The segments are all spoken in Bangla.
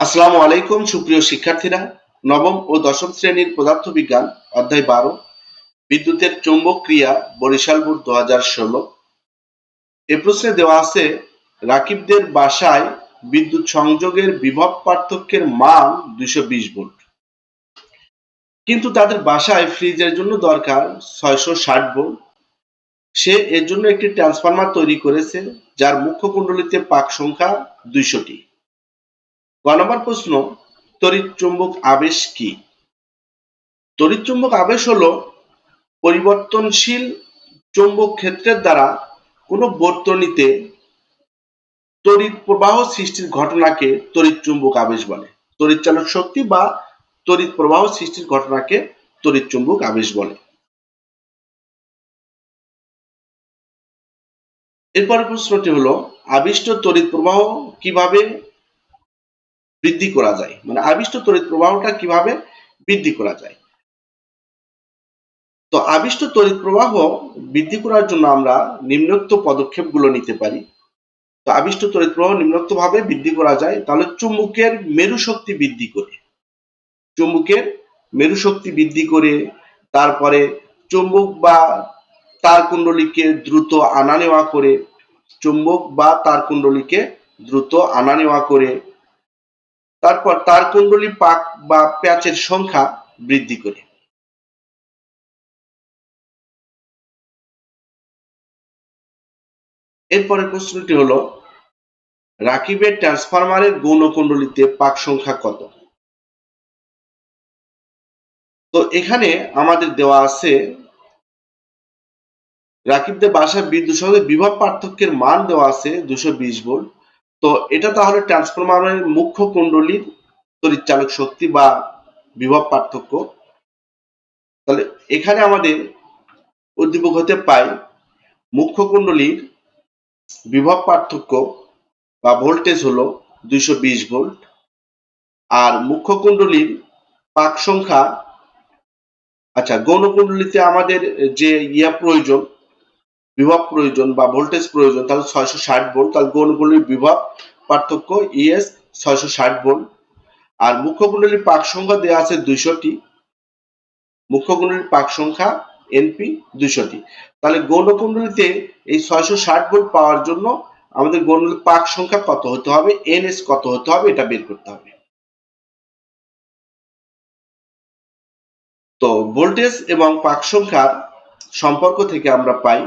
আসসালামু আলাইকুম সুপ্রিয় শিক্ষার্থীরা, নবম ও দশম শ্রেণীর পদার্থবিজ্ঞান অধ্যায় 12 বিদ্যুতের চৌম্বক ক্রিয়া বরিশাল বোর্ড 2016। এ প্রশ্নে দেওয়া আছে রাকিবদের বাসায় বিদ্যুৎ সংযোগের বিভব পার্থক্যের মান 220 ভোল্ট, কিন্তু তাদের বাসায় ফ্রিজের জন্য দরকার 660 ভোল্ট। সে এর জন্য একটি ট্রান্সফরমার তৈরি করেছে যার মুখ্য কুণ্ডলীতে পাক সংখ্যা 200টি। গ নম্বর প্রশ্ন, তড়িৎ চুম্বক আবেশ কি? তড়িৎ চুম্বক আবেশ হলো পরিবর্তনশীল চৌম্বক ক্ষেত্রের দ্বারা কোনো বর্তনীতে তড়িৎ প্রবাহ সৃষ্টির ঘটনাকে তড়িৎ চুম্বক আবেশ বলে। তড়িৎ চালক শক্তি বা তড়িৎ প্রবাহ সৃষ্টির ঘটনাকে তড়িৎ চুম্বক আবেশ বলে। এরপরের প্রশ্নটি হলো আবিষ্ট তড়িৎ প্রবাহ কিভাবে বৃদ্ধি করা যায়, মানে আবিষ্ট তড়িৎ প্রবাহটা কিভাবে বৃদ্ধি করা যায়। তো আবিষ্ট তড়িৎ প্রবাহ বৃদ্ধি করার জন্য আমরা নিম্নোক্ত পদক্ষেপগুলো নিতে পারি। তো আবিষ্ট তড়িৎ প্রবাহ নিম্নোক্ত ভাবে বৃদ্ধি করা যায়। তাহলে চুম্বকের মেরু শক্তি বৃদ্ধি করে, চুম্বকের মেরু শক্তি বৃদ্ধি করে, তারপরে চুম্বক বা তার কুণ্ডলীকে দ্রুত আনা নেওয়া করে, চুম্বক বা তার কুণ্ডলীকে দ্রুত আনা নেওয়া করে, তারপর তার কুণ্ডলী পাক বা প্যাচের সংখ্যা বৃদ্ধি করে। এরপরের প্রশ্নটি হলো রাকিবের ট্রান্সফরমারের গৌণ কুণ্ডলীতে পাক সংখ্যা কত? তো এখানে আমাদের দেওয়া আছে রাকিবদের বাসায় বিদ্যুৎ সংযোগের বিভব পার্থক্যের মান দেওয়া আছে 220 ভোল্ট। তো এটা তাহলে ট্রান্সফরমারের মুখ্য কুণ্ডলীর তড়িৎ চালক শক্তি বা বিভব পার্থক্য। তাহলে এখানে আমাদের উদ্দীপক হতে পাই মুখ্য কুণ্ডলীর বিভব পার্থক্য বা ভোল্টেজ হলো 220 ভোল্ট, আর মুখ্য কুণ্ডলীর পাক সংখ্যা, আচ্ছা গৌণ কুণ্ডলীতে আমাদের যে প্রয়োজন, বিভব প্রয়োজন বা ভোল্টেজ প্রয়োজন, তাহলে 660 ভোল্ট। তাহলে গৌণ কুণ্ডলীর বিভব পার্থক্য ইএস 660 ভোল্ট, আর মুখ্য কুণ্ডলীর পাক সংখ্যা দেওয়া আছে 200টি, মুখ্য কুণ্ডলীর পাক সংখ্যা এনপি 200টি। তাহলে গৌণ কুণ্ডলীতে এই 660 ভোল্ট পাওয়ার জন্য আমাদের গৌণ কুণ্ডলীর পাক সংখ্যা কত হতে হবে, এনএস কত হতে হবে, এটা বের করতে হবে। তো ভোল্টেজ এবং পাক সংখ্যার সম্পর্ক থেকে আমরা পাই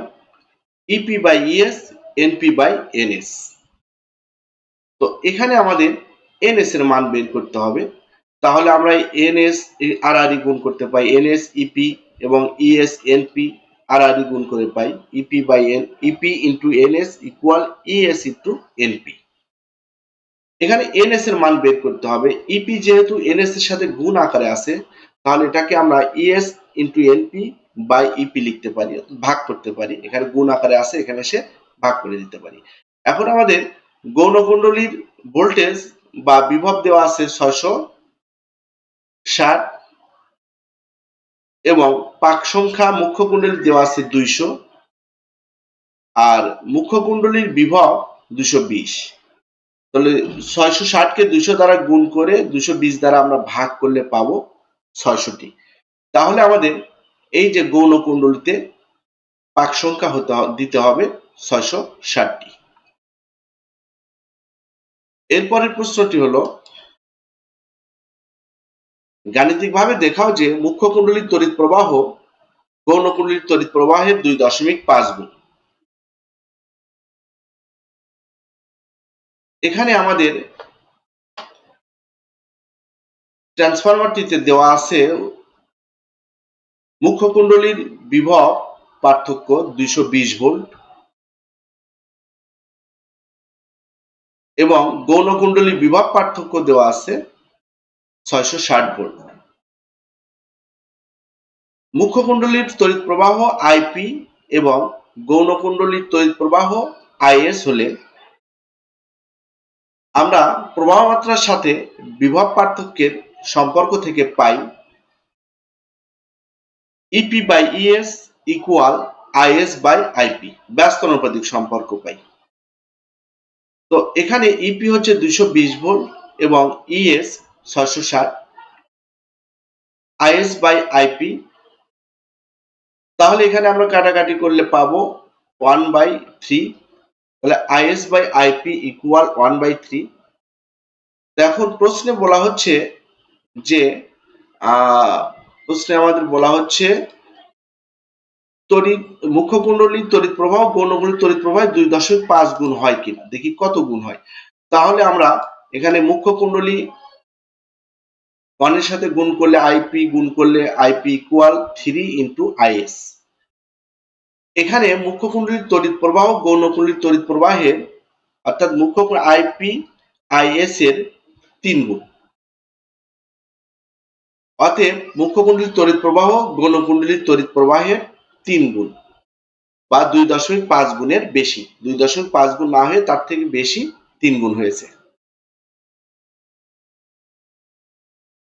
EP by ES NP by NS. তো এখানে আমাদের এনএস এর মান বের করতে হবে। তাহলে আমরা এনএস আর আর গুণ করতে পাই, এনএস ইপি এবং ইএস এনপি আর আর গুণ করে পাই EP by N, EP into NS equal ES into NP. এখানে এনএস এর মান বের করতে হবে। ইপি যেহেতু এনএস এর সাথে গুণ আকারে আছে, তাহলে এটাকে আমরা ES into NP by EP লিখতে পারি, ভাগ করতে পারি। এখানে গুণ আকারে আছে, এখানে এসে ভাগ করে দিতে পারি। এখন আমাদের গৌণ কুণ্ডলীর ভোল্টেজ বা বিভব দেওয়া আছে 660 এবং পাক সংখ্যা মুখ্য কুণ্ডলীর দেওয়া আছে 200, আর মুখ্য কুণ্ডলীর বিভব 220। তাহলে 660 কে 200 দ্বারা গুণ করে 220 দ্বারা আমরা ভাগ করলে পাবো 600টি। তাহলে আমাদের এই যে গৌণ কুণ্ডলীতে পাক সংখ্যা দিতে হবে 660টি। এরপরের প্রশ্নটি হলো গাণিতিকভাবে দেখাও যে মুখ্য কুণ্ডলীর তড়িৎ প্রবাহ গৌণ কুণ্ডলীর তড়িৎ প্রবাহের 2.5 গুণ। এখানে আমাদের ট্রান্সফরমারটিতে দেওয়া আছে মুখ্য কুণ্ডলীর বিভব পার্থক্য 220 ভোল্ট এবং গৌণ কুণ্ডলীর বিভব পার্থক্য দেওয়া আছে 660 ভোল্ট। মুখ্য কুণ্ডলীর তড়িৎ প্রবাহ আইপি এবং গৌণ কুণ্ডলীর তড়িৎ প্রবাহ আইএস হলে আমরা প্রবাহ মাত্রার সাথে বিভব পার্থক্যের সম্পর্ক থেকে পাই EP by ES equal IS by IP, ব্যস্তানুপাতিক সম্পর্ক পাই। তো এখানে ইপি হচ্ছে 220 ভোল্ট এবং ইএস 660, আইএস বাই আইপি, তাহলে এখানে আমরা কাটাকাটি করলে পাবো 1/3, তাহলে আইএস বাই আইপি ইকুয়াল 1/3। এখন প্রশ্নে বলা হচ্ছে যে প্রশ্নে আমাদের বলা হচ্ছে তড়িৎ মুখ্য কুণ্ডলীর তড়িৎ প্রবাহ গৌণ কুণ্ডলীর তড়িৎ প্রবাহে 2.5 গুণ হয় কিনা, দেখি কত গুণ হয়। তাহলে আমরা এখানে মুখ্য কুণ্ডলী 1 এর সাথে গুণ করলে আইপি, গুণ করলে আইপি ইকুয়াল 3 ইন্টু আইএস। এখানে মুখ্য কুণ্ডলীর তড়িৎ প্রবাহ গৌণ কুণ্ডলীর তড়িৎ প্রবাহের অর্থাৎ মুখ্য আইপি আইএস এর 3 গুণ। অতএব মুখ্য কুণ্ডলীর তড়িৎ প্রবাহ গৌণ কুণ্ডলীর তড়িৎ প্রবাহের 3 গুণ বা 2.5 গুণের বেশি, 2.5 গুণ না হয়ে তার থেকে বেশি 3 গুণ হয়েছে।